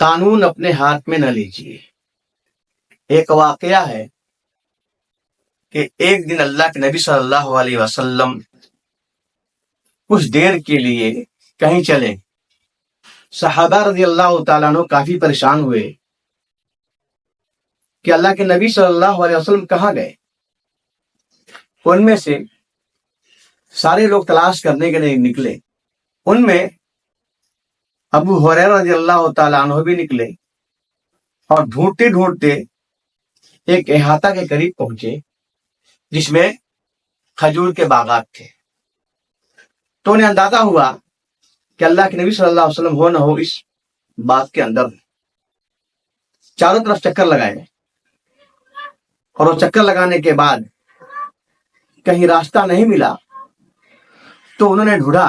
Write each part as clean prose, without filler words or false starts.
قانون اپنے ہاتھ میں نہ لیجیے۔ ایک واقعہ ہے کہ ایک دن اللہ کے نبی صلی اللہ علیہ وسلم کچھ دیر کے لیے کہیں چلے۔ صحابہ رضی اللہ تعالیٰ عنہ کافی پریشان ہوئے کہ اللہ کے نبی صلی اللہ علیہ وسلم کہاں گئے۔ ان میں سے سارے لوگ تلاش کرنے کے لیے نکلے۔ ان میں ابو ہریرہ رضی اللہ تعالیٰ عنہ بھی نکلے اور ڈھونڈتے ڈھونڈتے ایک احاطہ کے قریب پہنچے جس میں کھجور کے باغات تھے۔ تو انہیں اندازہ ہوا کہ اللہ کے نبی صلی اللہ علیہ وسلم ہو نہ ہو اس باغ کے اندر۔ چاروں طرف چکر لگائے اور وہ چکر لگانے کے بعد کہیں راستہ نہیں ملا تو انہوں نے ڈھونڈا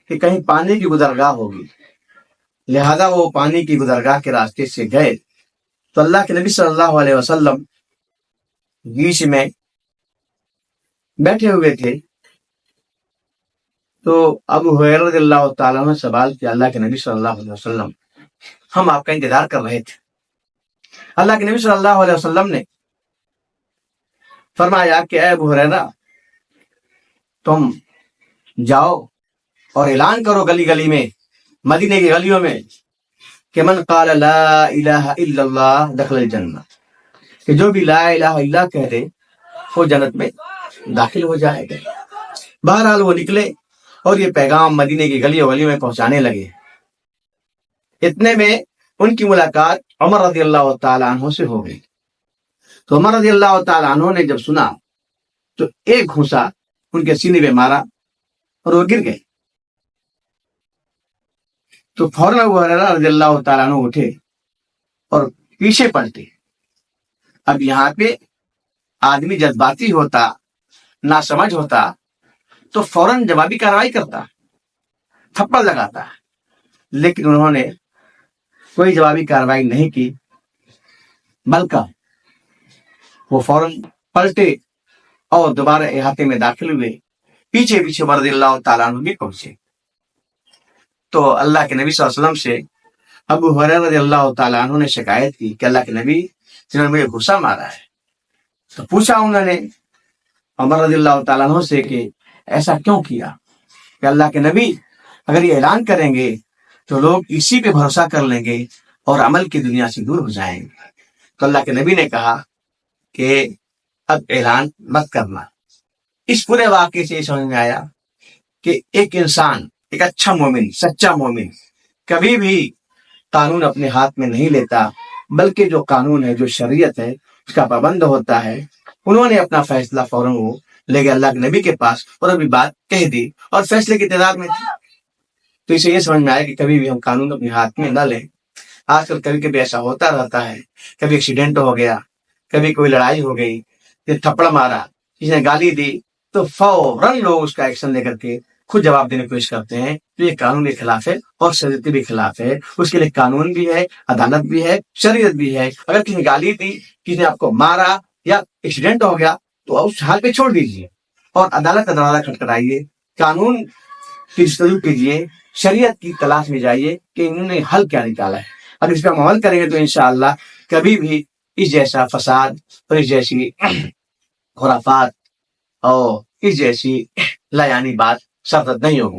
کہ کہیں پانی کی گزرگاہ ہوگی، لہذا وہ پانی کی گزرگاہ کے راستے سے گئے تو اللہ کے نبی صلی اللہ علیہ وسلم بیچ میں بیٹھے ہوئے تھے۔ تو ابو ہریرہ رضی اللہ تعالیٰ نے سوال کیا، اللہ کے نبی صلی اللہ علیہ وسلم ہم آپ کا انتظار کر رہے تھے۔ اللہ کے نبی صلی اللہ علیہ وسلم نے فرمایا کہ اے ابو ہریرہ تم جاؤ اور اعلان کرو گلی گلی میں، مدینے کی گلیوں میں کہ من قال لا الہ الا اللہ دخل الجنہ، کہ جو بھی لا الہ الا اللہ کہہ دے وہ جنت میں داخل ہو جائے گا۔ بہرحال وہ نکلے اور یہ پیغام مدینے کی گلیوں گلیوں میں پہنچانے لگے۔ اتنے میں ان کی ملاقات عمر رضی اللہ تعالیٰ عنہ سے ہو گئی۔ تو عمر رضی اللہ تعالیٰ عنہ نے جب سنا تو ایک گھونسا ان کے سینے پہ مارا اور وہ گر گئے۔ تو فوراً ابو ہریرہ رضی اللہ تعالیٰ عنہ اٹھے اور پیچھے پلٹے۔ اب یہاں پہ آدمی جذباتی ہوتا، ناسمجھ ہوتا تو فوراً جوابی کارروائی کرتا، تھپڑ لگاتا، لیکن انہوں نے کوئی جوابی کارروائی نہیں کی، بلکہ وہ فوراً پلٹے اور دوبارہ احاطے میں داخل ہوئے۔ پیچھے پیچھے رضی اللہ تعالیٰ عنہ بھی پہنچے۔ تو اللہ کے نبی صلی اللہ علیہ وسلم سے ابو ہریرہ رضی اللہ تعالیٰ عنہ نے شکایت کی کہ اللہ کے نبی جنہوں نے مجھے غصہ مارا ہے۔ تو پوچھا انہوں نے عمر رضی اللہ تعالیٰ عنہ سے کہ ایسا کیوں کیا؟ کہ اللہ کے نبی اگر یہ اعلان کریں گے تو لوگ اسی پہ بھروسہ کر لیں گے اور عمل کی دنیا سے دور ہو جائیں گے۔ تو اللہ کے نبی نے کہا کہ اب اعلان مت کرنا۔ اس پورے واقعے سے یہ سمجھ میں آیا کہ ایک انسان، ایک اچھا مومن، سچا مومن کبھی بھی قانون اپنے ہاتھ میں نہیں لیتا، بلکہ جو قانون ہے، جو شریعت ہے، اس کا پابند ہوتا ہے۔ انہوں نے اپنا فیصلہ فوراً وہ لے گئے اللہ کے نبی کے پاس اور ابھی بات کہہ دی اور فیصلے کی انتظار میں تھی۔ تو اسے یہ سمجھ میں آیا کہ کبھی بھی ہم قانون اپنے ہاتھ میں نہ لیں۔ آج کل کبھی کبھی ایسا ہوتا رہتا ہے، کبھی ایکسیڈنٹ ہو گیا، کبھی کوئی لڑائی ہو گئی، پھر تھپڑ مارا، کسی نے گالی دی، تو فوراً لوگ اس کا ایکشن لے کر کے خود جواب دینے کی کوشش کرتے ہیں۔ تو یہ قانون کے خلاف ہے اور شریعت کے بھی خلاف ہے۔ اس کے لیے قانون بھی ہے، عدالت بھی ہے، شریعت بھی ہے۔ اگر کسی نے گالی دی، کسی نے آپ کو مارا یا ایکسیڈنٹ ہو گیا تو اس حال پہ چھوڑ دیجیے اور عدالت کا دروازہ کھٹکھٹائیے، قانون کی جستجو کیجیے، شریعت کی تلاش میں جائیے کہ انہوں نے حل کیا نکالا ہے۔ اگر اس پہ ہم عمل کریں گے تو انشاءاللہ کبھی بھی اس جیسا فساد اور اس جیسی خرافات اور اس جیسی لایانی بات سرزد نہیں ہوگی۔